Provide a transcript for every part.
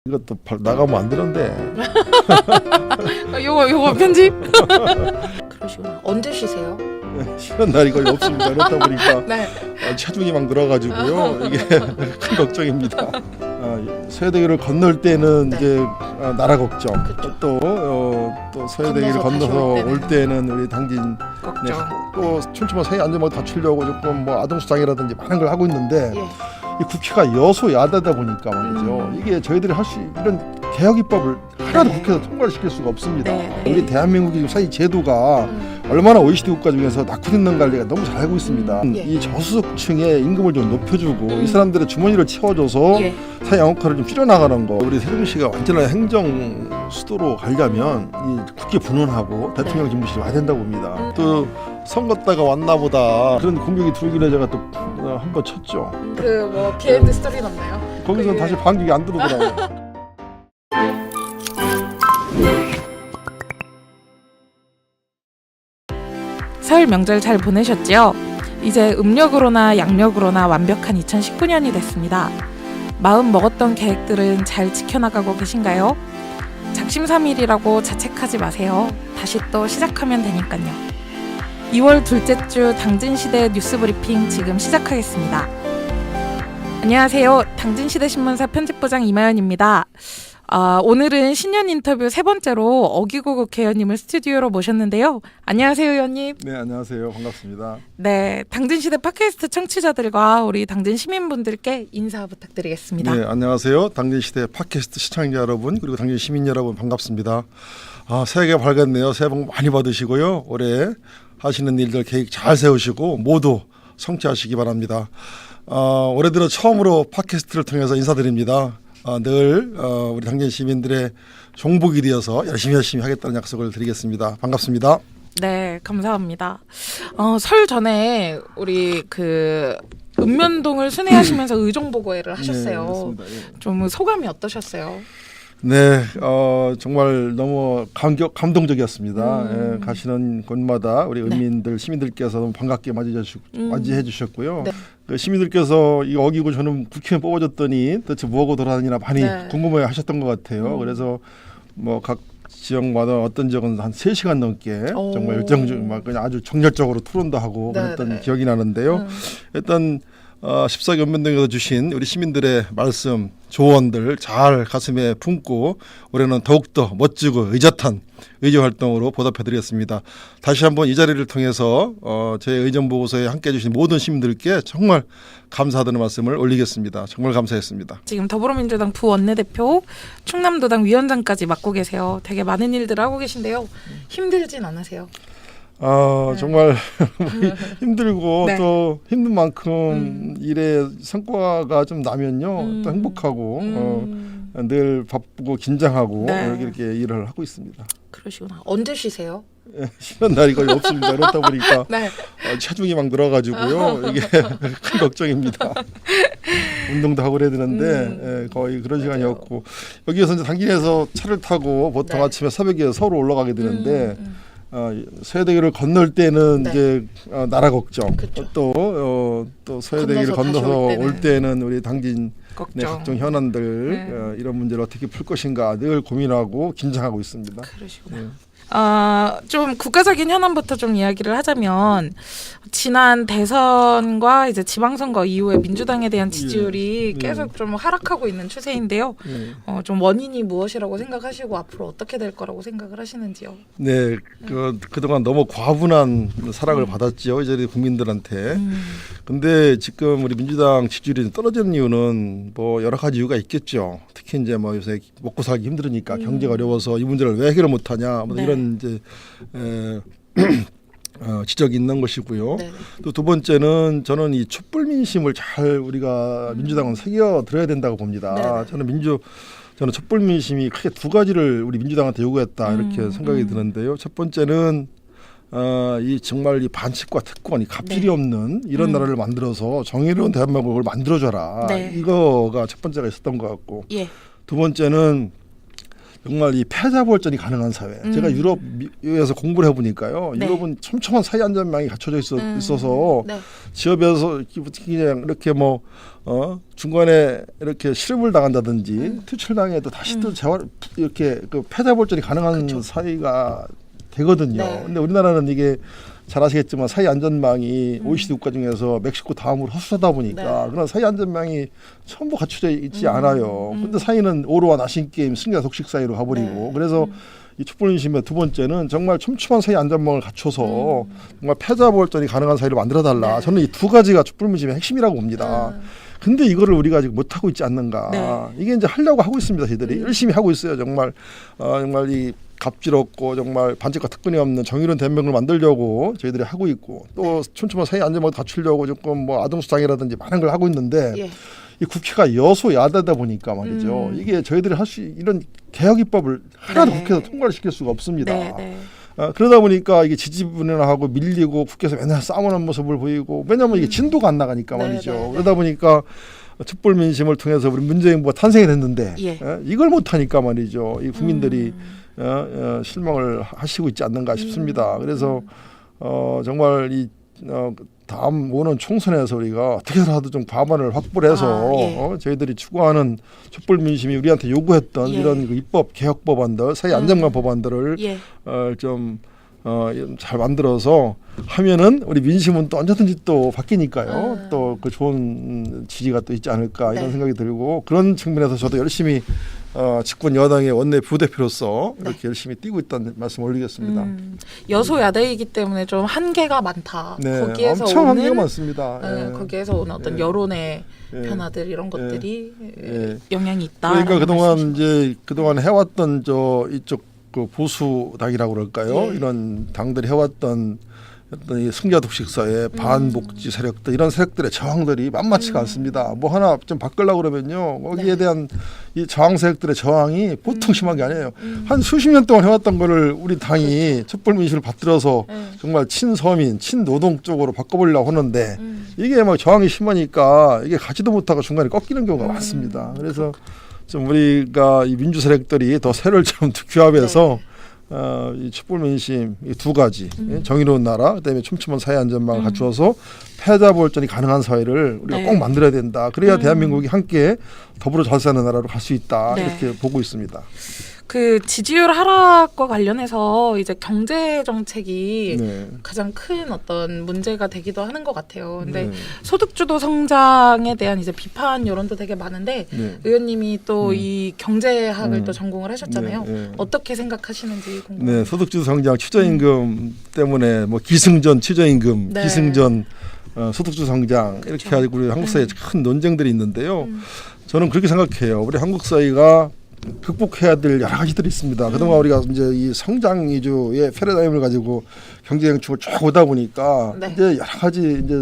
이것도 나가면 안 되는데. 요거 편집? 그러시구나. 언제 쉬세요? 쉬는 날이 거의 없습니다. 그렇다 보니까 네. 체중이 막 늘어가지고요. 이게 큰 걱정입니다. 서해대교를 건널 때는 네. 이제 나라 걱정, 그쵸. 또 서해대교를 건너서 올 때는 우리 당진 걱정. 또 촘촘한 사회 안전망 갖추려고 조금 뭐 아동수당이라든지 많은 걸 하고 있는데 예. 이 국회가 여소야다다 보니까 말이죠. 이게 저희들이 할 수 이런 개혁 입법을 하나도 국회에서 통과를 시킬 수가 없습니다. 네. 우리 대한민국의 사회 제도가 얼마나 OECD 국가 중에서 낙후됐는 관리가 너무 잘 알고 있습니다. 예. 이 저소득층의 임금을 좀 높여주고 이 사람들의 주머니를 채워줘서 예. 사회 양극화를 좀 줄여나가는 거. 우리 세종시가 완전한 행정 수도로 가려면 이 국회 분원하고 대통령 네. 집무실이 와야 된다고 봅니다. 또 선거 때가 왔나 보다 그런 공격이 들어오길래 제가 또 한번 쳤죠. 그 뭐 비하인드 스토리는 없나요? 거기서 다시 반격이 안 들어오더라고요. 설 명절 잘 보내셨죠? 이제 음력으로나 양력으로나 완벽한 2019년이 됐습니다. 마음 먹었던 계획들은 잘 지켜나가고 계신가요? 작심삼일이라고 자책하지 마세요. 다시 또 시작하면 되니까요. 2월 둘째 주 당진시대 뉴스브리핑 지금 시작하겠습니다. 안녕하세요. 당진시대 신문사 편집부장 이마연입니다. 오늘은 신년 인터뷰 세 번째로 어기고 국회의원님을 스튜디오로 모셨는데요. 안녕하세요, 의원님. 네, 안녕하세요. 반갑습니다. 네, 당진시대 팟캐스트 청취자들과 우리 당진 시민분들께 인사 부탁드리겠습니다. 네, 안녕하세요. 당진시대 팟캐스트 시청자 여러분 그리고 당진 시민 여러분 반갑습니다. 새해가 밝았네요. 새해 복 많이 받으시고요. 올해 하시는 일들 계획 잘 세우시고 모두 성취하시기 바랍니다. 올해 들어 처음으로 팟캐스트를 통해서 인사드립니다. 늘 우리 당진 시민들의 종복이 되어서 열심히 하겠다는 약속을 드리겠습니다. 반갑습니다. 네, 감사합니다. 설 전에 우리 그 읍면동을 순회하시면서 의정보고회를 하셨어요. 네, 그렇습니다. 예. 좀 소감이 어떠셨어요? 네, 정말 너무 감동적이었습니다. 예, 가시는 곳마다 우리 의민들, 시민들께서 너무 반갑게 맞이해 주셨고요. 네. 그 시민들께서 이 어기고 저는 국회의원 뽑아줬더니 도대체 뭐하고 돌아다니나 많이 네. 궁금해 하셨던 것 같아요. 그래서 뭐 각 지역마다 어떤 지역은 한 3시간 넘게 정말 열정적, 막 그냥 아주 정열적으로 토론도 하고 네, 그랬던 네. 기억이 나는데요. 일단 14기 읍면동에서 주신 우리 시민들의 말씀, 조언들 잘 가슴에 품고 올해는 더욱더 멋지고 의젓한 의제 활동으로 보답해드리겠습니다. 다시 한번 이 자리를 통해서 제 의정보고서에 함께해 주신 모든 시민들께 정말 감사하다는 말씀을 올리겠습니다. 정말 감사했습니다. 지금 더불어민주당 부원내대표, 충남도당 위원장까지 맡고 계세요. 되게 많은 일들을 하고 계신데요. 힘들진 않으세요? 정말 힘들고 네. 또 힘든 만큼 일의 성과가 좀 나면요 또 행복하고 늘 바쁘고 긴장하고 네. 이렇게 일을 하고 있습니다. 그러시구나. 언제 쉬세요? 쉬는 날이 거의 없습니다. 그렇다 보니까 네. 체중이 막 늘어가지고요 이게 큰 걱정입니다. 운동도 하고 그래야 되는데 거의 그런 시간이 없고 여기에서 이제 당진에서 차를 타고 보통 네. 아침에 새벽에 서울 올라가게 되는데 서해대교를 건널 때는 네. 이제 나라 걱정, 그쵸. 또 서해대교를 건너서 건너서 다시 올 올 때는 우리 당진 걱정. 각종 현안들 이런 문제를 어떻게 풀 것인가 늘 고민하고 긴장하고 있습니다. 그러시구나. 네. 좀 국가적인 현안부터 좀 이야기를 하자면 지난 대선과 이제 지방선거 이후에 민주당에 대한 지지율이 계속 좀 하락하고 있는 추세인데요. 좀 원인이 무엇이라고 생각하시고 앞으로 어떻게 될 거라고 생각을 하시는지요? 네, 그동안 너무 과분한 사랑을 받았죠 이제 국민들한테. 근데 지금 우리 민주당 지지율이 떨어지는 이유는 뭐 여러 가지 이유가 있겠죠. 특히 이제 뭐 요새 먹고 살기 힘들으니까 경제가 어려워서 이 문제를 왜 해결을 못하냐, 뭐 네. 이런 이제 지적이 있는 것이고요. 네. 또 두 번째는 저는 이 촛불 민심을 잘 우리가 민주당은 새겨 들어야 된다고 봅니다. 네. 저는 촛불 민심이 크게 두 가지를 우리 민주당한테 요구했다 이렇게 생각이 드는데요. 첫 번째는 이 정말 이 반칙과 특권, 이 갑질이 없는 이런 나라를 만들어서 정의로운 대한민국을 만들어줘라. 네. 이거가 첫 번째가 있었던 것 같고 예. 두 번째는 정말 이 패자부활전이 가능한 사회. 제가 유럽에서 공부를 해보니까요. 네. 유럽은 촘촘한 사회 안전망이 갖춰져 있어서 네. 지역에서 그냥 이렇게 뭐 중간에 이렇게 실험을 당한다든지 퇴출당해도 다시 또 재활 이렇게 그 패자부활전이 가능한 그쵸. 사회가 되거든요. 네. 근데 우리나라는 이게 잘 아시겠지만 사회 안전망이 OECD 국가 중에서 멕시코 다음으로 허술하다 보니까 네. 그런 사회 안전망이 전부 갖춰져 있지 않아요. 근데 사회는 오로와 아시안 게임 승자 독식 사회로 가버리고 네. 그래서 이 촛불민심의 두 번째는 정말 촘촘한 사회 안전망을 갖춰서 정말 패자부활전이 가능한 사회를 만들어달라. 네. 저는 이 두 가지가 촛불민심의 핵심이라고 봅니다. 근데 이거를 우리가 아직 못 하고 있지 않는가? 네. 이게 이제 하려고 하고 있습니다. 저희들이 열심히 하고 있어요. 정말 정말 이 갑질없고 정말 반칙과 특권이 없는 정의로운 대한민국을 만들려고 저희들이 하고 있고 또 촘촘한 사회 안전망을 갖추려고 조금 뭐 아동수당이라든지 많은 걸 하고 있는데 예. 이 국회가 여소야대다 보니까 말이죠. 이게 저희들이 할 수 이런 개혁 입법을 하나도 네. 국회에서 통과를 시킬 수가 없습니다. 네. 네. 그러다 보니까 이게 지지분열하고 밀리고 국회에서 맨날 싸우는 모습을 보이고 왜냐하면 이게 진도가 안 나가니까 네, 말이죠. 네, 네. 그러다 보니까 촛불 민심을 통해서 우리 문재인 정부가 탄생이 됐는데 예. 이걸 못하니까 말이죠. 이 국민들이 실망을 하시고 있지 않는가 싶습니다. 그래서 정말 이 다음 오는 총선에서 우리가 어떻게라도 좀 과반을 확보를 해서 예. 저희들이 추구하는 촛불 민심이 우리한테 요구했던 예. 이런 그 입법 개혁 법안들, 사회 안전망 법안들을 예. 좀 잘 만들어서 하면은 우리 민심은 또 언제든지 또 바뀌니까요. 또 그 좋은 지지가 또 있지 않을까 이런 네. 생각이 들고 그런 측면에서 저도 열심히 집권 여당의 원내 부대표로서 이렇게 열심히 뛰고 있다는 말씀 올리겠습니다. 여소야대이기 때문에 좀 한계가 많다. 네, 거기에서 엄청 오는 한계가 많습니다. 예. 거기에서 오는 어떤 예. 여론의 예. 변화들 이런 것들이 예. 영향이 있다. 그러니까 그동안 해왔던 이쪽 그 보수당이라고 그럴까요? 예. 이런 당들이 해왔던 어떤 이 승자 독식 사회 반복지 세력들 이런 세력들의 저항들이 만만치가 않습니다. 뭐 하나 좀 바꾸려고 그러면요 거기에 네. 대한 이 저항 세력들의 저항이 보통 심한 게 아니에요. 한 수십 년 동안 해왔던 거를 우리 당이 촛불 민심을 받들어서 정말 친서민, 친노동 쪽으로 바꿔보려고 하는데 이게 막 저항이 심하니까 이게 가지도 못하고 중간에 꺾이는 경우가 많습니다. 그래서 좀 우리가 이 민주 세력들이 더 세를 좀 규합해서 이 촛불 민심 이 두 가지 정의로운 나라 그다음에 촘촘한 사회 안전망을 갖추어서 패자부활전이 가능한 사회를 우리가 네. 꼭 만들어야 된다. 그래야 대한민국이 함께 더불어 잘 사는 나라로 갈 수 있다. 네. 이렇게 보고 있습니다. 그 지지율 하락과 관련해서 이제 경제 정책이 네. 가장 큰 어떤 문제가 되기도 하는 것 같아요. 근데 네. 소득주도 성장에 대한 이제 비판 여론도 되게 많은데 네. 의원님이 또 이 경제학을 또 전공을 하셨잖아요. 네, 네. 어떻게 생각하시는지 궁금해요. 네, 소득주도 성장, 최저임금 때문에 뭐 기승전 최저임금, 네. 기승전 소득주도 성장 이렇게 그렇죠. 가지고 우리 한국 사회에 큰 논쟁들이 있는데요. 저는 그렇게 생각해요. 우리 한국 사회가 극복해야 될 여러 가지들이 있습니다. 그동안 우리가 이제 이 성장 위주의 패러다임을 가지고 경제 정책을 쭉 오다 보니까 네. 이제 여러 가지 이제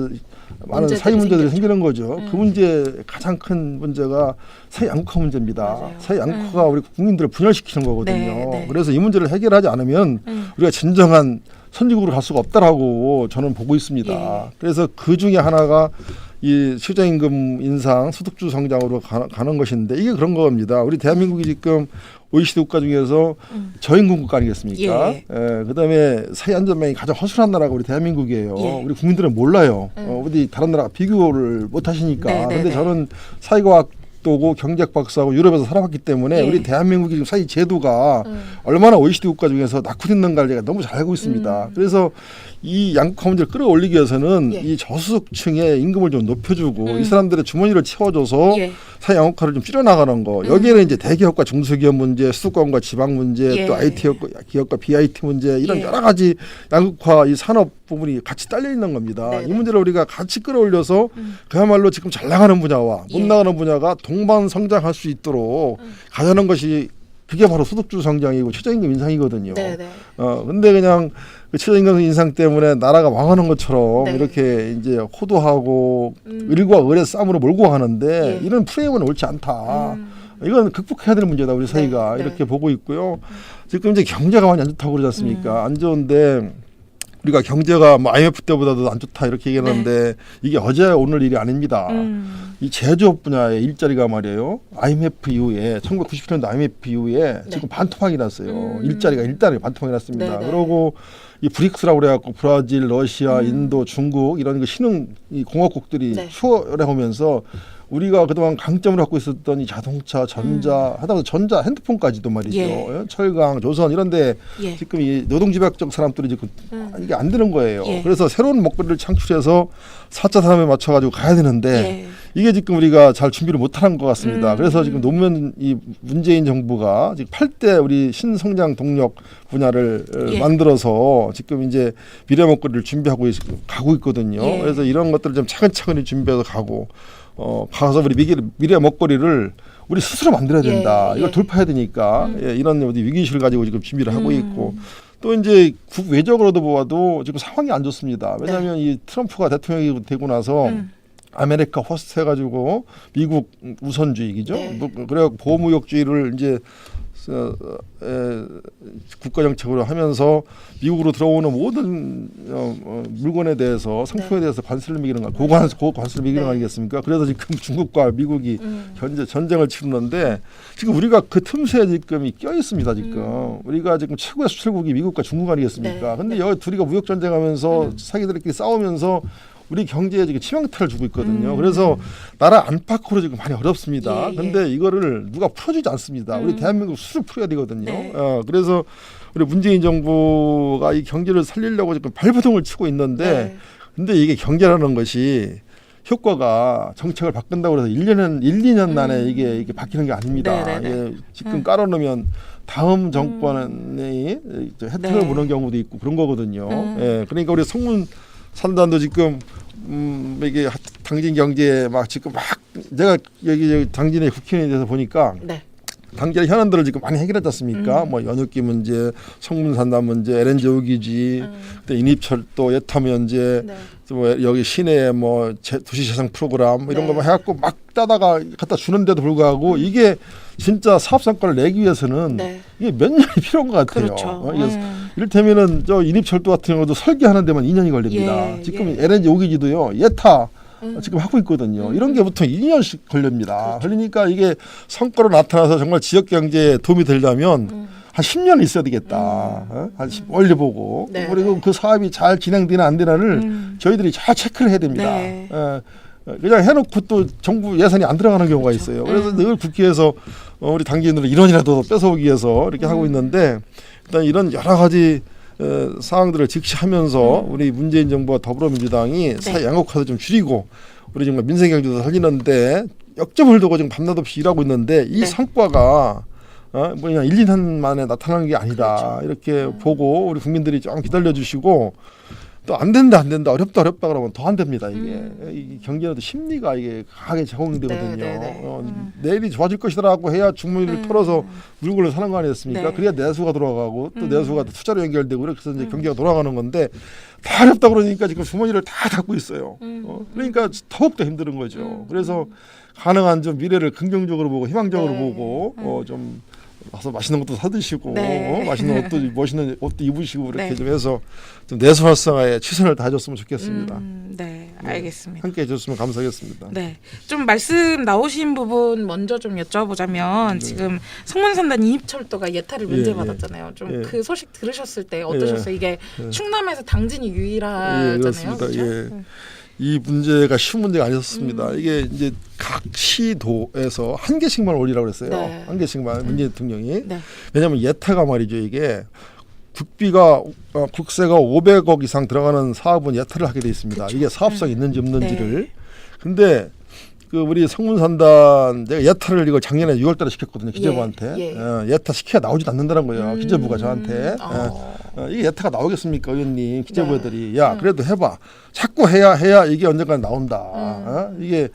많은 문제들이 사회 문제들이 생겼죠. 생기는 거죠. 그 문제 가장 큰 문제가 사회 양극화 문제입니다. 맞아요. 사회 양극화가 우리 국민들을 분열시키는 거거든요. 네, 네. 그래서 이 문제를 해결하지 않으면 우리가 진정한 선진국으로 갈 수가 없다라고 저는 보고 있습니다. 예. 그래서 그 중에 하나가 이 최저임금 인상, 소득주 성장으로 가는 것인데 이게 그런 겁니다. 우리 대한민국이 지금 OECD 국가 중에서 저임금 국가 아니겠습니까? 예. 그다음에 사회 안전망이 가장 허술한 나라가 우리 대한민국이에요. 예. 우리 국민들은 몰라요. 어디 다른 나라가 비교를 못 하시니까. 네, 네, 그런데 네. 저는 사회과학 도고 경제학 박사하고 유럽에서 살아봤기 때문에 예. 우리 대한민국이 지금 사회 제도가 얼마나 OECD 국가 중에서 낙후됐는가를 제가 너무 잘 알고 있습니다. 그래서 이 양극화 문제를 끌어올리기 위해서는 예. 이 저소득층의 임금을 좀 높여주고 이 사람들의 주머니를 채워줘서 예. 사회 양극화를 좀 줄여나가는 거. 여기에는 이제 대기업과 중소기업 문제, 수도권과 지방 문제, 예. 또 IT 기업과 BIT 문제 이런 예. 여러 가지 양극화 이 산업 부분이 같이 딸려 있는 겁니다. 네네. 이 문제를 우리가 같이 끌어올려서 그야말로 지금 잘 나가는 분야와 못 예. 나가는 분야가 동반 성장할 수 있도록 가자는 것이 그게 바로 소득주 성장이고 최저임금 인상이거든요. 네네. 근데 그냥 그 최저임금 인상 때문에 나라가 망하는 것처럼 네. 이렇게 이제 호도하고 을과 을의 싸움으로 몰고 가는데 예. 이런 프레임은 옳지 않다. 이건 극복해야 될 문제다 우리 사회가 네. 이렇게 보고 있고요. 지금 이제 경제가 많이 안 좋다고 그러지 않습니까? 안 좋은데 우리가 경제가 뭐 IMF 때보다도 안 좋다 이렇게 얘기하는데 이게 어제 오늘 일이 아닙니다. 이 제조업 분야의 일자리가 말이에요. IMF 이후에 1997년도 IMF 이후에 지금 반토막이 났어요. 일자리가 일단은 반토막이 났습니다. 그리고 이 브릭스라고 그래갖고 브라질, 러시아, 인도, 중국 이런 그 신흥 이 공화국들이 수월해오면서 우리가 그동안 강점을 갖고 있었던 이 자동차, 전자, 하다못해 전자, 핸드폰까지도 말이죠. 철강, 조선 이런데 지금 이 노동집약적 사람들이 지금 이게 안 되는 거예요. 그래서 새로운 먹거리를 창출해서 4차 산업에 맞춰가지고 가야 되는데 이게 지금 우리가 잘 준비를 못하는 것 같습니다. 그래서 지금 노무현 이 문재인 정부가 지금 8대 우리 신성장 동력 분야를 만들어서 지금 이제 미래 먹거리를 준비하고 가고 있거든요. 그래서 이런 것들을 좀 차근차근히 준비해서 가서 우리 미래 먹거리를 우리 스스로 만들어야 된다. 이걸 돌파해야 되니까 이런 위기의식을 가지고 지금 준비를 하고 있고 또 이제 국외적으로도 보아도 지금 상황이 안 좋습니다. 왜냐하면 이 트럼프가 대통령이 되고 나서 아메리카 퍼스트 해가지고 미국 우선주의이죠. 그래 보호무역주의를 이제 국가 정책으로 하면서 미국으로 들어오는 모든 물건에 대해서 상품에 대해서 관세를 매기는 거, 고관세를 매기는 거 아니겠습니까? 그래서 지금 중국과 미국이 현재 전쟁을 치르는데 지금 우리가 그 틈새에 지금 껴 있습니다. 지금 우리가 지금 최고의 수출국이 미국과 중국 아니겠습니까? 근데 여기 둘이가 무역 전쟁하면서 자기들끼리 싸우면서 우리 경제에 지금 치명타를 주고 있거든요. 그래서 나라 안팎으로 지금 많이 어렵습니다. 그런데 이거를 누가 풀어주지 않습니다. 우리 대한민국 스스로 풀어야 되거든요. 그래서 우리 문재인 정부가 이 경제를 살리려고 지금 발버둥을 치고 있는데 근데 이게 경제라는 것이 효과가 정책을 바꾼다고 해서 1, 2년 만에 이게 바뀌는 게 아닙니다. 지금 깔아놓으면 다음 정권이 혜택을 보는 경우도 있고 그런 거거든요. 그러니까 우리 성문 산단도 지금 이게 당진 경제에 막 지금 막 내가 여기 당진의 국회의원에 대해서 보니까 당진의 현안들을 지금 많이 해결했지 않습니까? 뭐 연육기 문제, 성문 산단 문제, LNG 오기지, 인입철도 예타 면제, 뭐 여기 시내에 뭐 도시 재생 프로그램 뭐 이런 거만 해갖고 막 따다가 갖다 주는데도 불구하고 이게 진짜 사업 성과를 내기 위해서는 이게 몇 년이 필요한 것 같아요. 이를테면은 저 인입철도 같은 경우도 설계하는 데만 2년이 걸립니다. 지금 LNG 오기지도요 예타 지금 하고 있거든요. 이런 게 보통 2년씩 걸립니다. 그러니까 이게 성과로 나타나서 정말 지역 경제에 도움이 되려면 한 10년 있어야 되겠다. 한 10, 올려보고 그리고 그 사업이 잘 진행되나 안 되나를 저희들이 잘 체크를 해야 됩니다. 그냥 해놓고 또 정부 예산이 안 들어가는 경우가 있어요. 그래서 늘 국회에서 우리 당진으로 1원이라도 뺏어오기 위해서 이렇게 하고 있는데 일단 이런 여러 가지 사항들을 직시하면서 우리 문재인 정부와 더불어민주당이 사회 양극화도 좀 줄이고 우리 정말 민생 경제도 살리는데 역점을 두고 지금 밤낮 없이 일하고 있는데 이 성과가 뭐 그냥 1, 2년 만에 나타나는 게 아니다. 이렇게 보고 우리 국민들이 좀 기다려 주시고 또 안 된다 어렵다 그러면 더 안 됩니다. 이게 경제도 심리가 이게 강하게 작용되거든요. 내일이 좋아질 것이라고 해야 주머니를 털어서 물건을 사는 거 아니겠습니까? 그래야 내수가 돌아가고 또 내수가 투자로 연결되고 이렇게 해서 이제 경제가 돌아가는 건데 다 어렵다 그러니까 지금 주머니를 다 닫고 있어요. 그러니까 더욱더 힘든 거죠. 그래서 가능한 좀 미래를 긍정적으로 보고 희망적으로 보고 좀 와서 맛있는 것도 사드시고 맛있는 옷도 멋있는 옷도 입으시고 이렇게 좀 해서 좀 내수 활성화에 최선을 다해줬으면 좋겠습니다. 알겠습니다. 함께 해줬으면 감사하겠습니다. 좀 말씀 나오신 부분 먼저 좀 여쭤보자면 지금 성문산단 인입철도가 예타를 면제받았잖아요. 좀 그 소식 들으셨을 때 어떠셨어요? 이게 충남에서 당진이 유일하잖아요. 그렇습니다. 이 문제가 쉬운 문제가 아니었습니다. 이게 이제 각 시도에서 한 개씩만 올리라고 그랬어요. 한 개씩만 문재인 대통령이. 왜냐하면 예타가 말이죠. 이게 국비가 국세가 500억 이상 들어가는 사업은 예타를 하게 돼 있습니다. 이게 사업성이 있는지 없는지를. 근데 그 우리 성문산단 내가 예타를 이거 작년에 6월달에 시켰거든요. 기재부한테. 예타 시켜야 나오지도 않는다는 거예요. 기재부가 저한테. 이게 예타가 나오겠습니까, 의원님? 기재부 애들이 야 그래도 해봐. 자꾸 해야 이게 언젠가 나온다. 이게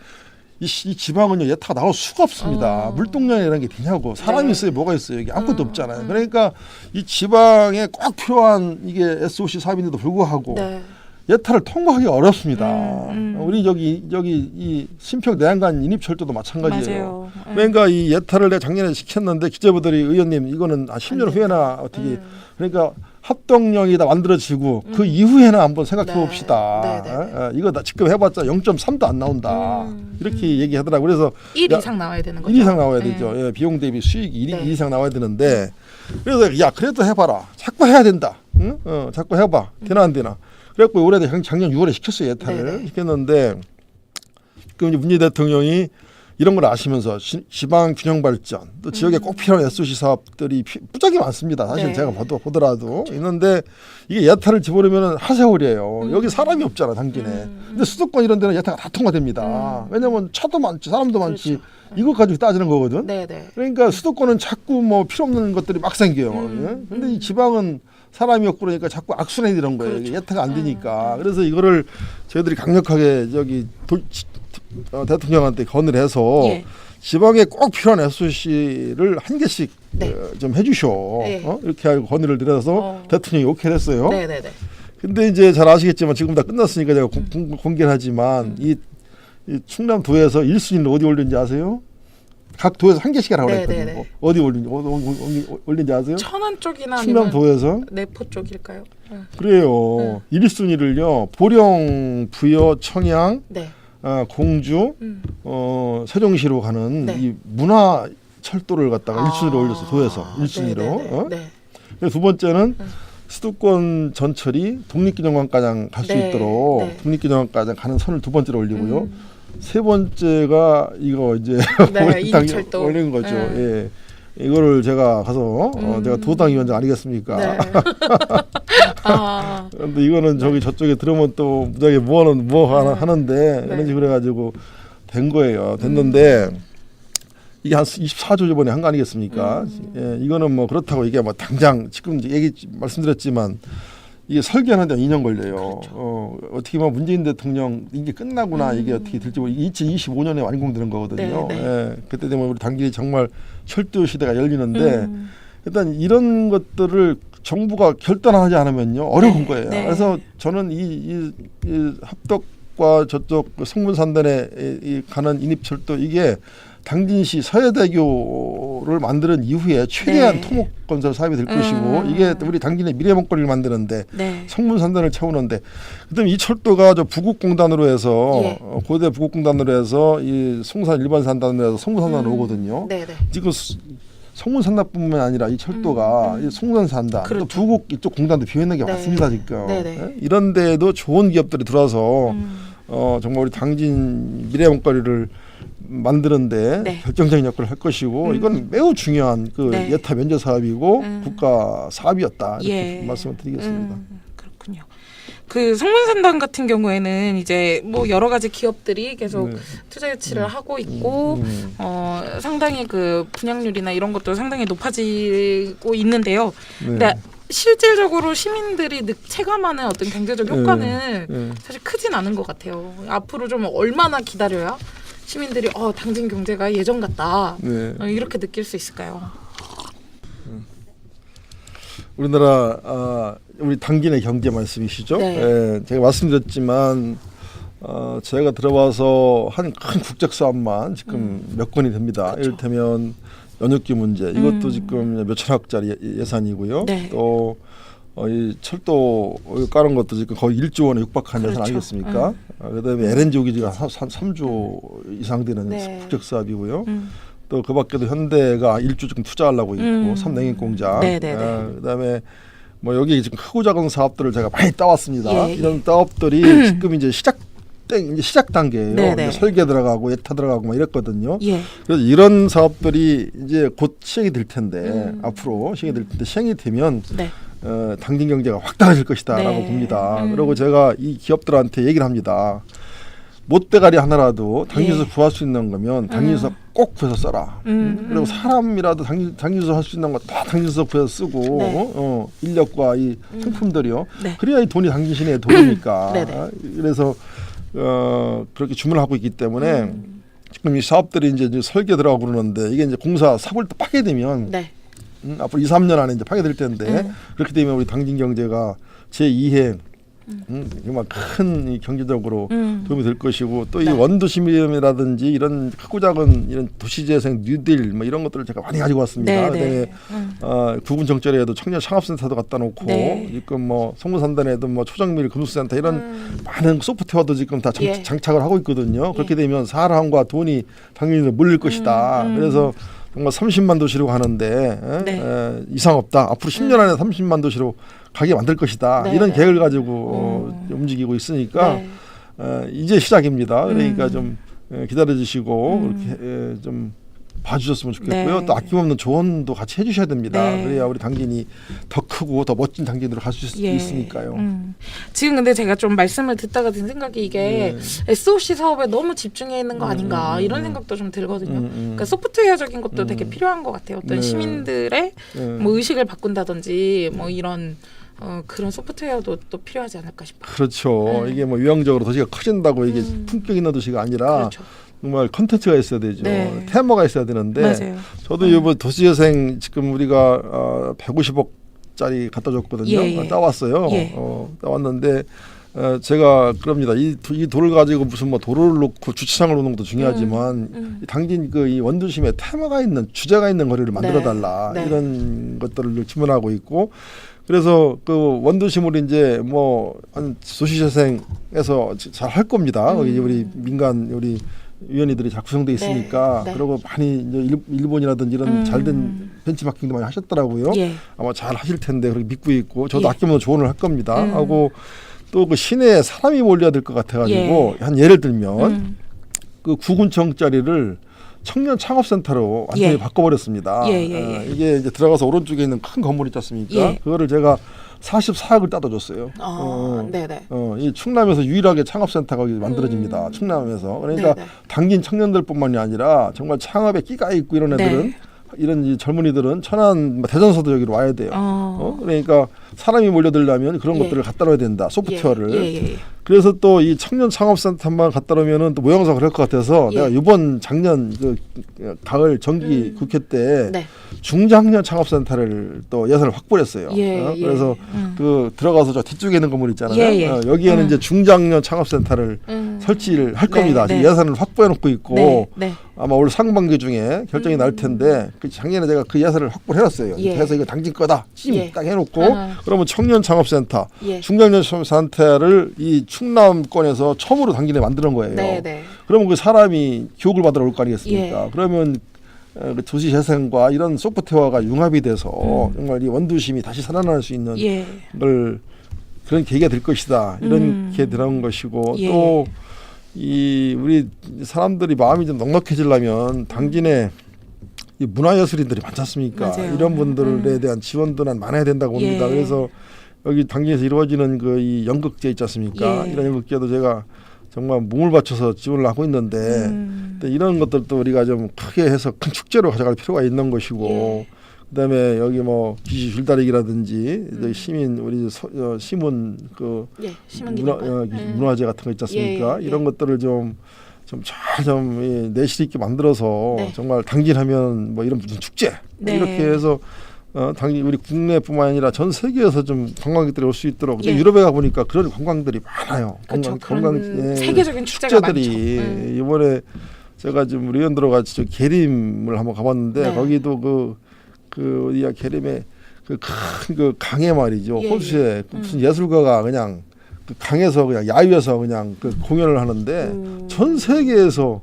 이 지방은요 예타가 나올 수가 없습니다. 물동량이라는 게 되냐고. 사람이 있어요, 뭐가 있어요. 이게 아무것도 없잖아요. 그러니까 이 지방에 꼭 필요한 이게 SOC 사업인데도 불구하고 예타를 통과하기 어렵습니다. 우리 여기 이 신평 내양간 인입철도도 마찬가지예요. 맞아요. 그러니까 이 예타를 내가 작년에 시켰는데 기재부들이 의원님 이거는 10년 후에나 어떻게 그러니까 합동령이 다 만들어지고 그 이후에는 한번 생각해 봅시다. 이거 지금 해봤자 0.3도 안 나온다. 이렇게 얘기하더라고. 그래서 1 이상 나와야 되는 거죠. 1 이상 나와야 되죠. 예, 비용 대비 수익 1 이상 나와야 되는데 그래서 야 그래도 해봐라. 자꾸 해야 된다. 응? 자꾸 해봐. 되나 안 되나. 그래갖고 올해 작년 6월에 시켰어요. 예타를 시켰는데 그 문재인 대통령이 이런 걸 아시면서 지방 균형 발전 또 지역에 꼭 필요한 SOC 사업들이 무지하게 많습니다. 사실 제가 보더라도 있는데 이게 예타를 집어넣으면 하세월이에요. 여기 사람이 없잖아 당진에. 근데 수도권 이런 데는 예타가 다 통과됩니다. 왜냐면 차도 많지 사람도 많지 이것 가지고 따지는 거거든. 그러니까 수도권은 자꾸 뭐 필요 없는 것들이 막 생겨요. 근데 이 지방은 사람이 없고 그러니까 자꾸 악순환이 이런 거예요. 예타가 안 되니까. 그래서 이거를 저희들이 강력하게 대통령한테 건의를 해서 지방에 꼭 필요한 SOC를 한 개씩 좀 해주쇼. 이렇게 하고 건의를 드려서 대통령이 오케이를 했어요. 근데 이제 잘 아시겠지만 지금 다 끝났으니까 제가 공개를 하지만 이 충남도에서 1순위를 어디 올린지 아세요? 각 도에서 한 개씩 하라고 그랬거든요. 어디 올린지 아세요? 천안 쪽이나 충남도에서 내포 쪽일까요? 그래요. 1순위를요. 보령, 부여, 청양, 공주, 세종시로 가는 이 문화 철도를 갖다가 1순위로 올렸어. 도에서 1순위로. 두 번째는 수도권 전철이 독립기념관까지 갈 수 있도록 독립기념관까지 가는 선을 두 번째로 올리고요. 세 번째가 이거 이제 인입철도 올린 거죠. 예. 이거를 제가 가서 제가 도당위원장 아니겠습니까? 근데 이거는 저쪽에 들으면 또 무지하게 뭐 하는데 이런 식으로 해가지고 된 거예요. 됐는데 이게 한 24조 저번에 한 거 아니겠습니까? 예, 이거는 뭐 그렇다고 이게 뭐 당장 지금 말씀드렸지만 이게 설계하는데 2년 걸려요. 어떻게 보면 문재인 대통령 이게 끝나구나 이게 어떻게 될지 2025년에 완공되는 거거든요. 예, 그때 되면 우리 당길이 정말 철도 시대가 열리는데 일단 이런 것들을 정부가 결단하지 않으면요 어려운 거예요. 그래서 저는 이 합덕과 저쪽 성문산단에 가는 인입철도 이게 당진시 서해대교를 만드는 이후에 최대한 토목 건설 사업이 될 것이고 이게 우리 당진의 미래 먹거리를 만드는데 성문산단을 채우는데 그다음에 이 철도가 저 부국공단으로 해서 고대 부국공단으로 해서 이 송산 일반 산단으로 해서 성문산단으로 오거든요. 지금 성문산단뿐만 아니라 이 철도가 이 송산산단 또 부국 이쪽 공단도 비어 있는 게 맞습니다 지금. 이런 데에도 좋은 기업들이 들어와서 정말 우리 당진 미래 먹거리를 만드는데 결정적인 역할을 할 것이고 이건 매우 중요한 그 예타 면제 사업이고 국가 사업이었다 이렇게 말씀을 드리겠습니다. 그렇군요. 그 성문산단 같은 경우에는 이제 뭐 여러 가지 기업들이 계속 투자 유치를 하고 있고 상당히 그 분양률이나 이런 것도 상당히 높아지고 있는데요. 근데 실질적으로 시민들이 체감하는 어떤 경제적 효과는 사실 크진 않은 것 같아요. 앞으로 좀 얼마나 기다려야 시민들이 당진 경제가 예전 같다 이렇게 느낄 수 있을까요? 우리나라 우리 당진의 경제 말씀이시죠? 예, 제가 말씀드렸지만 제가 들어와서 한 큰 국적 사업만 지금 몇 건이 됩니다. 이를테면 연육기 문제 이것도 지금 몇 천억짜리 예산이고요. 또 이 철도 까는 것도 지금 거의 1조 원에 육박한 예산 아니겠습니까? 그다음에 LNG 오기지가 3조 이상 되는 국적 사업이고요. 또 그 밖에도 현대가 1조 지금 투자하려고 있고 삼냉인 공장. 그다음에 뭐 여기 지금 크고 작은 사업들을 제가 많이 따왔습니다. 이런 사업들이 지금 이제 시작 단계예요. 이제 설계 들어가고 예타 들어가고 막 이랬거든요. 그래서 이런 사업들이 이제 곧 시행이 될 텐데 앞으로 시행이 될 텐데 시행이 되면 당진 경제가 확 달라질 것이다라고 봅니다. 그리고 제가 이 기업들한테 얘기를 합니다. 못대가리 하나라도 당진에서 구할 수 있는 거면 당진에서 꼭 구해서 써라. 그리고 사람이라도 당진에서 할 수 있는 거 다 당진에서 구해서 쓰고 인력과 이 상품들이요. 그래야 이 돈이 당진 시내에 돈이니까. 그래서 그렇게 주문을 하고 있기 때문에 지금 이 사업들이 이제 설계 들어가고 그러는데 이게 이제 공사 사고를 또 파괴되면 앞으로 2, 3년 안에 이제 파괴될 텐데 그렇게 되면 우리 당진 경제가 제2의 정말 큰 경제적으로 음. 도움이 될 것이고 또 이 네. 원도심이라든지 이런 크고 작은 이런 도시재생 뉴딜 뭐 이런 것들을 제가 많이 가지고 왔습니다. 네. 그다음에 구군 정절에도 청년 창업센터도 갖다 놓고 네. 지금 뭐 성무산단에도 뭐 초정밀 금속센터 이런 많은 소프트웨어도 지금 다 예. 장착을 하고 있거든요. 그렇게 예. 되면 사람과 돈이 당연히 몰릴 것이다. 그래서 정말 30만 도시로 가는데 네. 이상 없다. 앞으로 10년 안에 30만 도시로 가게 만들 것이다. 네, 이런 네. 계획을 가지고 움직이고 있으니까 네. 이제 시작입니다. 그러니까 좀 기다려 주시고 이렇게 좀 봐주셨으면 좋겠고요. 네. 또 아낌없는 조언도 같이 해주셔야 됩니다. 네. 그래야 우리 당진이 더 크고 더 멋진 당진으로 갈 수 예. 있으니까요. 지금 근데 제가 좀 말씀을 듣다가 든 생각이 이게 네. SOC 사업에 너무 집중해 있는 거 아닌가 이런 생각도 좀 들거든요. 그러니까 소프트웨어적인 것도 되게 필요한 것 같아요. 어떤 네. 시민들의 네. 뭐 의식을 바꾼다든지 뭐 이런 그런 소프트웨어도 또 필요하지 않을까 싶어요. 그렇죠. 이게 뭐 유형적으로 도시가 커진다고 이게 품격 있는 도시가 아니라 그렇죠. 정말 컨텐츠가 있어야 되죠. 네. 테마가 있어야 되는데 맞아요. 저도 이번 도시재생 지금 우리가 150억짜리 갖다 줬거든요. 예, 예. 따왔어요. 예. 따왔는데 제가 그럽니다. 이 돌을 가지고 무슨 뭐 도로를 놓고 주차장을 놓는 것도 중요하지만 이 당진 이 원도심에 테마가 있는 주제가 있는 거리를 만들어 달라 네. 이런 것들을 주문하고 있고. 그래서 그 원도심을 이제 뭐 한 도시재생에서 잘 할 겁니다. 우리 민간 우리 위원회들이 잘 구성돼 있으니까 네. 네. 그리고 많이 이제 일본이라든지 이런 잘된 벤치마킹도 많이 하셨더라고요. 예. 아마 잘 하실 텐데 그렇게 믿고 있고 저도 예. 아끼면 조언을 할 겁니다. 하고 또 그 시내에 사람이 몰려야 될 것 같아가지고 한 예를 들면 그 구군청짜리를 청년 창업센터로 완전히 예. 바꿔버렸습니다. 예. 이게 이제 들어가서 오른쪽에 있는 큰 건물 있지 않습니까? 예. 그거를 제가 44억을 따다줬어요. 네네. 이 충남에서 유일하게 창업센터가 만들어집니다. 충남에서. 그러니까 네네. 당진 청년들뿐만이 아니라 정말 창업에 끼가 있고 이런 애들은 네. 이런 이 젊은이들은 천안 대전서도 여기로 와야 돼요. 그러니까 사람이 몰려들려면 그런 예. 것들을 갖다 놓아야 된다. 소프트웨어를. 예. 그래서 또 이 청년 창업센터만 갖다 놓으면은 또 모양새가 그럴 것 같아서 예. 내가 이번 작년 그 가을 정기 국회 때 네. 중장년 창업센터를 또 예산을 확보했어요. 예. 그래서 그 들어가서 저 뒤쪽에 있는 건물 있잖아요. 예. 여기에는 이제 중장년 창업센터를 설치를 할 네, 겁니다. 지금 네. 예산을 확보해놓고 있고 네. 아마 올 상반기 중에 결정이 날 텐데 그 작년에 제가 그 예산을 확보를 해놨어요. 예. 그래서 이거 당진 거다. 예. 딱 해놓고 그러면 청년 창업센터, 예. 중장년 창업센터를 이 충남권에서 처음으로 당진에 만드는 거예요. 네. 그러면 그 사람이 교육을 받으러 올 거 아니겠습니까? 예. 그러면 그 도시 재생과 이런 소프트웨어가 융합이 돼서 정말 이 원도심이 다시 살아날 수 있는 예. 걸 그런 계기가 될 것이다. 이렇게 들어온 것이고 예. 또 이 우리 사람들이 마음이 좀 넉넉해지려면 당진에 이 문화예술인들이 많지 않습니까? 맞아요. 이런 분들에 대한 지원도 난 많아야 된다고 봅니다. 예. 그래서 여기 당진에서 이루어지는 그 이 연극제 있지 않습니까? 예. 이런 연극제도 제가 정말 몸을 바쳐서 지원을 하고 있는데 근데 이런 것들도 우리가 좀 크게 해서 큰 축제로 가져갈 필요가 있는 것이고 예. 그다음에 여기 뭐 귀시 줄다리기라든지 저기 시민 우리 시문 그 예. 심은기관. 문화제 같은 거 있지 않습니까? 예. 이런 것들을 좀 내실 있게 만들어서 네. 정말 당진하면 뭐 이런 무슨 축제 네. 이렇게 해서 당진 우리 국내뿐만 아니라 전 세계에서 좀 관광객들이 올 수 있도록 근데 예. 유럽에 가 보니까 그런 관광들이 많아요. 그렇죠. 관광 예. 세계적인 축제가 축제들이 많죠. 이번에 제가 지금 우리 의원들과 같이 저 계림을 한번 가봤는데 네. 거기도 그 어디야 계림에 그 큰 그 강에 말이죠. 예. 호수에 무슨 예술가가 그냥 그 강에서 그냥 야유에서 그냥 그 공연을 하는데 전 세계에서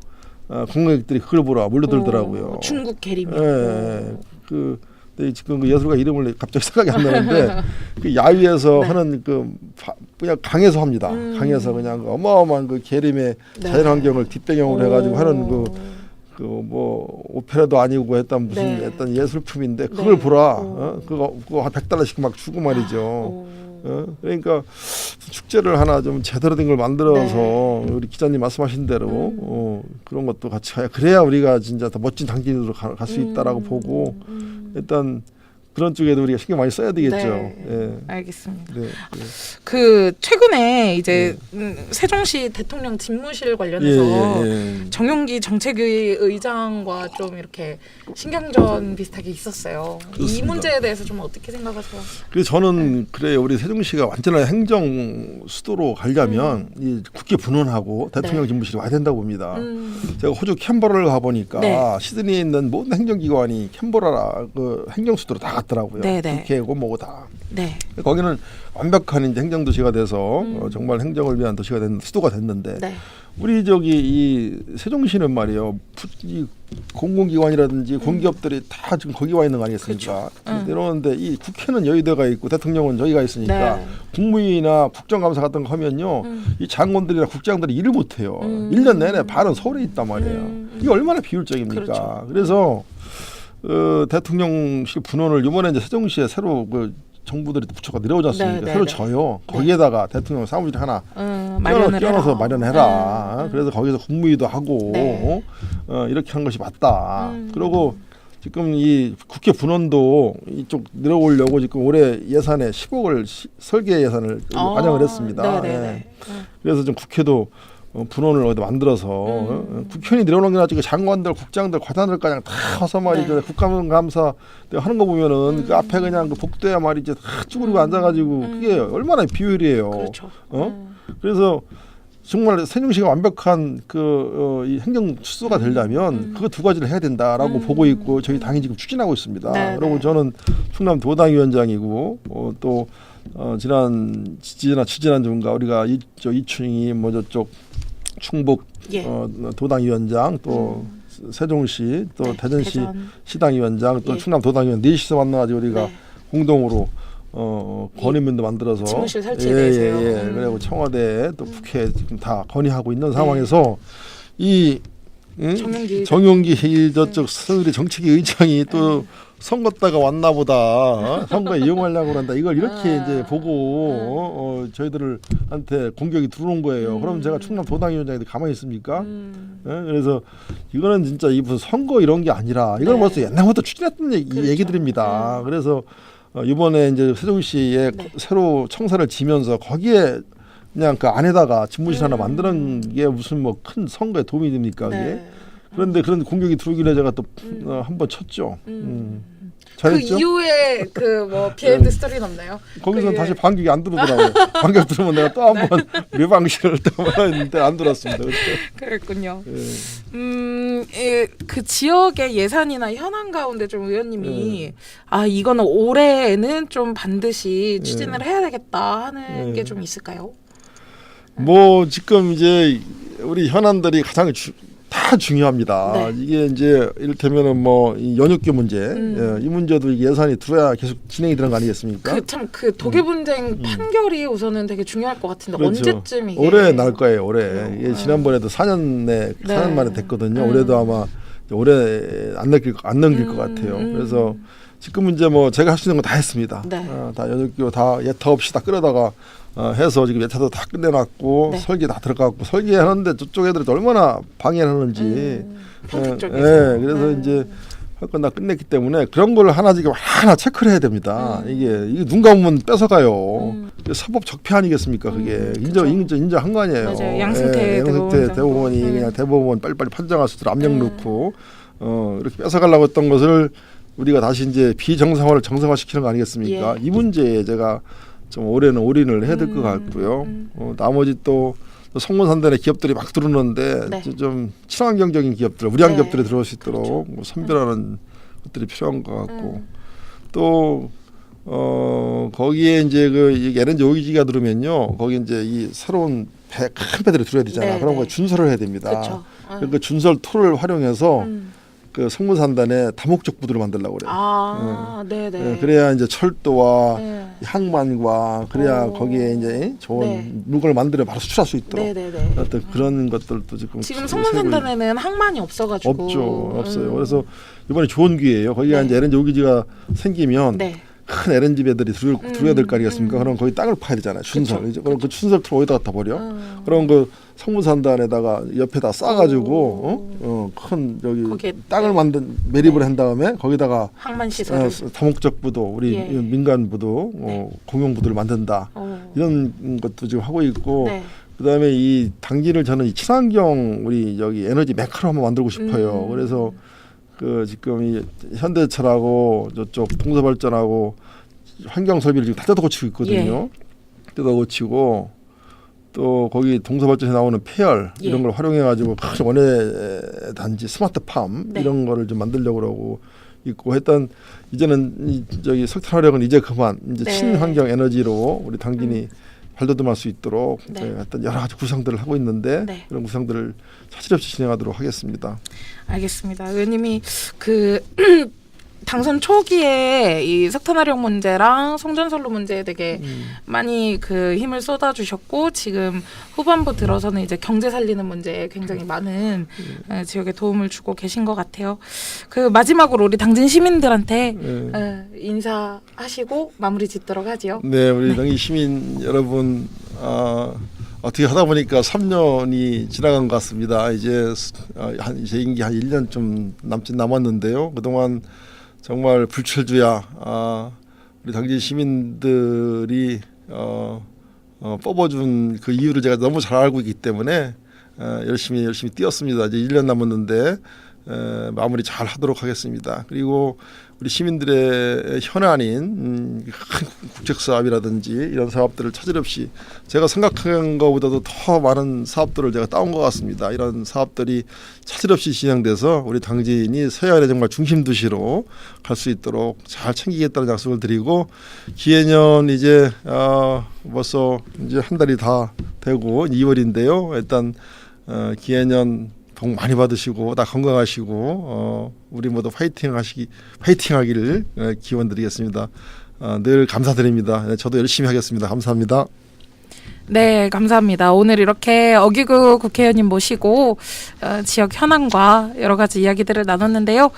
관광객들이 그걸 보러 몰려들더라고요. 중국 계림이. 예. 근데 지금 그 예술가 이름을 갑자기 생각이 안 나는데 그 야유에서 네. 하는 그냥 강에서 합니다. 강에서 그냥 그 어마어마한 그 계림의 네. 자연환경을 뒷배경으로 해가지고 하는 그 뭐 오페라도 아니고 했던 무슨 네. 했던 예술품인데 그걸 네. 보라. 그거 한 100달러씩 막 주고 말이죠. 그러니까 축제를 하나 좀 제대로 된 걸 만들어서 네. 우리 기자님 말씀하신 대로 그런 것도 같이 가야 그래야 우리가 진짜 더 멋진 당진으로 갈 수 있다라고 보고 일단 그런 쪽에도 우리가 신경 많이 써야 되겠죠. 네. 예. 알겠습니다. 네. 그 최근에 이제 세종시 대통령 집무실 관련해서 정용기 정책위 의장과 좀 이렇게 신경전 비슷하게 있었어요. 그렇습니다. 이 문제에 대해서 좀 어떻게 생각하세요? 그래서 저는 그래요. 우리 세종시가 완전한 행정 수도로 가려면 이 국회 분원하고 대통령 네. 집무실이 와야 된다고 봅니다. 제가 호주 캔버라를 가보니까 네. 시드니에 있는 모든 행정기관이 캔버라 그 행정수도로 다 갔더라고요. 네, 네. 국회고 뭐고 다. 네. 거기는 완벽한 이제 행정도시가 돼서 정말 행정을 위한 도시가 된 수도가 됐는데 네. 우리 저기 이 세종시는 말이에요. 이 공공기관이라든지 공기업들이 다 지금 거기 와 있는 거 아니겠습니까? 이러는데 이 국회는 여의도가 있고 대통령은 저기가 있으니까 네. 국무위나 국정감사 같은 거 하면요. 이 장관들이나 국장들이 일을 못 해요. 1년 내내 발은 서울에 있단 말이에요. 이게 얼마나 비효율적입니까? 그렇죠. 그래서 대통령실 분원을 이번에 이제 세종시에 새로 그 정부들이 부처가 내려오지 않습니까? 네, 새로 네, 져요. 거기에다가 대통령 사무실 하나 끼워넣어서 마련해라. 그래서 거기서 국무위도 하고 네. 이렇게 한 것이 맞다. 그리고 지금 이 국회 분원도 이쪽 내려오려고 지금 올해 예산에 10억을 설계 예산을 반영을 했습니다. 예. 그래서 좀 국회도 분원을 어디 만들어서 국회의원이 내려오는 게 아니라 장관들, 국장들, 과장들 그냥 다 와서 말이죠. 네. 국감감사 하는 거 보면은 그 앞에 그냥 그 복도야 말이죠. 다 쭈그리고 앉아가지고 그게 얼마나 비효율이에요. 그렇죠. 그래서 정말 세종시가 완벽한 이 행정 수도가 되려면 그거 두 가지를 해야 된다라고 보고 있고 저희 당이 지금 추진하고 있습니다. 네, 그리고 네. 저는 충남 도당위원장이고 또 지지난 주인가 우리가 이춘희 뭐 저쪽 충북 예. 도당위원장 또 세종시 또 네, 대전시 대전. 시당위원장 또 예. 충남 도당위원 넷이서 만나가지고 우리가 네. 공동으로 건의문도 만들어서 집무실 설치에 대해서요. 그리고 청와대 또 국회 지금 다 건의하고 있는 상황에서 이 정용기 저쪽 서울의 정책위 의장이 또 선거 때가 왔나 보다. 선거에 이용하려고 그런다. 이걸 이렇게 이제 보고 저희들한테 공격이 들어온 거예요. 그럼 제가 충남 도당위원장인데 가만히 있습니까? 그래서 이거는 진짜 이 무슨 선거 이런 게 아니라 이건 네. 벌써 옛날부터 추진했던 그렇죠. 얘기들입니다. 그래서 이번에 이제 세종시에 네. 새로 청사를 지면서 거기에 그냥 그 안에다가 집무실 하나 만드는 게 무슨 뭐 큰 선거에 도움이 됩니까? 그게? 네. 그런데 그런 공격이 들어오길래 제가 또 한번 쳤죠. 그 잘했죠? 이후에 그 뭐 비하인드 스토리는 없나요? 거기서는 그게- 다시 반격이 안 들어오더라고요. 반격 들으면 내가 또 한번 뇌방식을 또 했는데 안 들었습니다. 그때. 그랬군요. 예. 그 지역의 예산이나 현안 가운데 좀 의원님이 예. 이거는 올해에는 좀 반드시 추진을 해야 되겠다 하는 예. 게 좀 있을까요? 뭐 지금 이제 우리 현안들이 가장 다 중요합니다. 네. 이게 이제 이를테면은 뭐 이 연육교 문제, 이 문제도 이게 예산이 들어야 계속 진행이 되는 거 아니겠습니까? 그 독일 분쟁 판결이 우선은 되게 중요할 것 같은데 그렇죠. 언제쯤 이게 올해 날 거예요. 올해. 이게 지난번에도 4년 만에 됐거든요. 올해도 아마 올해 안 넘길 것 같아요. 그래서 지금 이제 뭐 제가 할 수 있는 거 다 했습니다. 네. 다 연육교 다 예타 없이 다 끌어다가 해서 지금 예타도 다 끝내놨고 네. 설계 다 들어갔고 설계하는데 저쪽 애들이 또 얼마나 방해를 하는지. 평택 쪽에서. 그래서 이제 할 건 다 끝냈기 때문에 그런 걸 하나 지금 하나 체크를 해야 됩니다. 이게 눈 감으면 뺏어가요. 사법 적폐 아니겠습니까? 그게 인정한 거 아니에요. 맞아요. 양승태 양승태 대법원이 그냥 대법원 빨리빨리 판정할 수 있도록 압력 넣고 이렇게 뺏어가려고 했던 것을 우리가 다시 이제 비정상화를 정상화시키는 거 아니겠습니까? 예. 이 문제에 제가 좀 올해는 올인을 해야 될 것 같고요. 나머지 또 성문산단에 기업들이 막 들어오는데 네. 좀 친환경적인 기업들, 우량 네. 기업들이 들어올 수 있도록 그렇죠. 뭐 선별하는 것들이 필요한 것 같고 또 거기에 이제 그 LNG 오기지가 들어오면요, 거기 이제 이 새로운 큰 배들이 들어야 되잖아. 네, 그런 네. 거 준설을 해야 됩니다. 그렇죠. 그 준설 툴을 활용해서 그 성문산단에 다목적 부두를 만들려고 그래요. 네네. 그래야 이제 철도와 네. 항만과 그래야 거기에 이제 좋은 네. 물건을 만들어 바로 수출할 수 있도록 네네네. 어떤 그런 것들도 지금 성문산단에는 항만이 없어가지고 없죠, 없어요. 그래서 이번에 좋은 기회예요. 거기가 네. 이제 LNG 오기지가 생기면 네. 큰 LNG 배들이 들어야 될 거 아니겠습니까? 그럼 거기 땅을 파야 되잖아요. 춘설. 그쵸. 그럼 그 춘설 틀 어디다 갖다 버려? 그럼 그 성문산단에다가 옆에다 싸가지고 큰 여기 거기에, 땅을 만든 매립을 한 다음에 거기다가 항만 시설을 다목적 부도 우리 예. 민간 부도 공용 부도를 만든다. 이런 것도 지금 하고 있고 네. 그다음에 이 당진을 저는 이 친환경 우리 여기 에너지 메카로 한번 만들고 싶어요. 그래서 그 지금 이 현대철하고 저쪽 동서발전하고 환경 설비를 지금 다 뜯어 고치고 있거든요. 뜯어 고치고 또 거기 동서발전에 나오는 폐열 이런 걸 활용해 가지고 큰 원예 단지 스마트팜 이런 거를 좀 만들려고 그러고 있고 했던 이제는 저기 석탄화력은 이제 그만 이제 친환경 에너지로 우리 당진이 발돋움할 수 있도록 어떤 여러 가지 구상들을 하고 있는데 그런 구상들을 차질없이 진행하도록 하겠습니다. 알겠습니다. 의원님이 그 당선 초기에 이 석탄화력 문제랑 송전선로 문제에 되게 많이 그 힘을 쏟아주셨고 지금 후반부 들어서는 이제 경제 살리는 문제에 굉장히 많은 지역에 도움을 주고 계신 것 같아요. 그 마지막으로 우리 당진 시민들한테 인사하시고 마무리 짓도록 하지요. 네, 우리 당진 시민 여러분 어떻게 하다 보니까 3년이 지나간 것 같습니다. 이제 제 임기 한 1년 좀 남짓 남았는데요. 그동안 정말 불철주야 우리 당진 시민들이 뽑아준 그 이유를 제가 너무 잘 알고 있기 때문에 열심히 뛰었습니다. 이제 1년 남았는데 마무리 잘 하도록 하겠습니다. 그리고 우리 시민들의 현안인 큰 국책 사업이라든지 이런 사업들을 차질없이 제가 생각한 것보다도 더 많은 사업들을 제가 따온 것 같습니다. 이런 사업들이 차질없이 진행돼서 우리 당진이 서해안의 정말 중심 도시로 갈 수 있도록 잘 챙기겠다는 약속을 드리고 기해년 이제 벌써 이제 한 달이 다 되고 2월인데요. 일단 기해년 복 많이 받으시고 다 건강하시고 우리 모두 파이팅하기를 기원드리겠습니다. 늘 감사드립니다. 저도 열심히 하겠습니다. 감사합니다. 네, 감사합니다. 오늘 이렇게 어기구 국회의원님 모시고 지역 현안과 여러 가지 이야기들을 나눴는데요.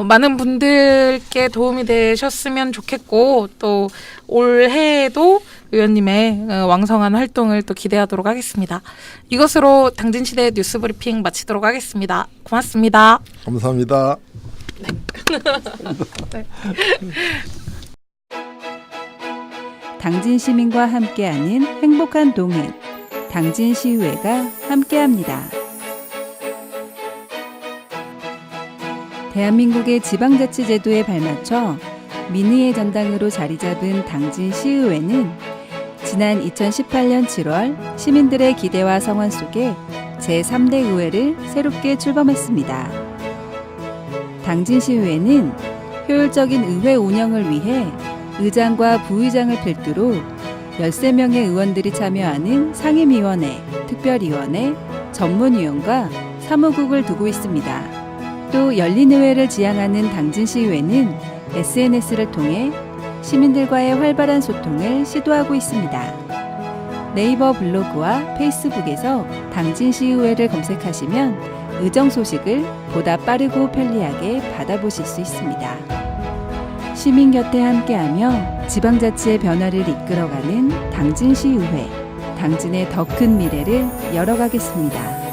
많은 분들께 도움이 되셨으면 좋겠고 또 올해에도 의원님의 왕성한 활동을 또 기대하도록 하겠습니다. 이것으로 당진시대 뉴스브리핑 마치도록 하겠습니다. 고맙습니다. 감사합니다. 네. 당진 시민과 함께하는 행복한 동행, 당진시의회가 함께합니다. 대한민국의 지방자치제도에 발맞춰 민의의 전당으로 자리 잡은 당진시의회는 지난 2018년 7월 시민들의 기대와 성원 속에 제3대 의회를 새롭게 출범했습니다. 당진시의회는 효율적인 의회 운영을 위해 의장과 부의장을 필두로 13명의 의원들이 참여하는 상임위원회, 특별위원회, 전문위원과 사무국을 두고 있습니다. 또 열린의회를 지향하는 당진시의회는 SNS를 통해 시민들과의 활발한 소통을 시도하고 있습니다. 네이버 블로그와 페이스북에서 당진시의회를 검색하시면 의정 소식을 보다 빠르고 편리하게 받아보실 수 있습니다. 시민 곁에 함께하며 지방자치의 변화를 이끌어가는 당진시의회, 당진의 더 큰 미래를 열어가겠습니다.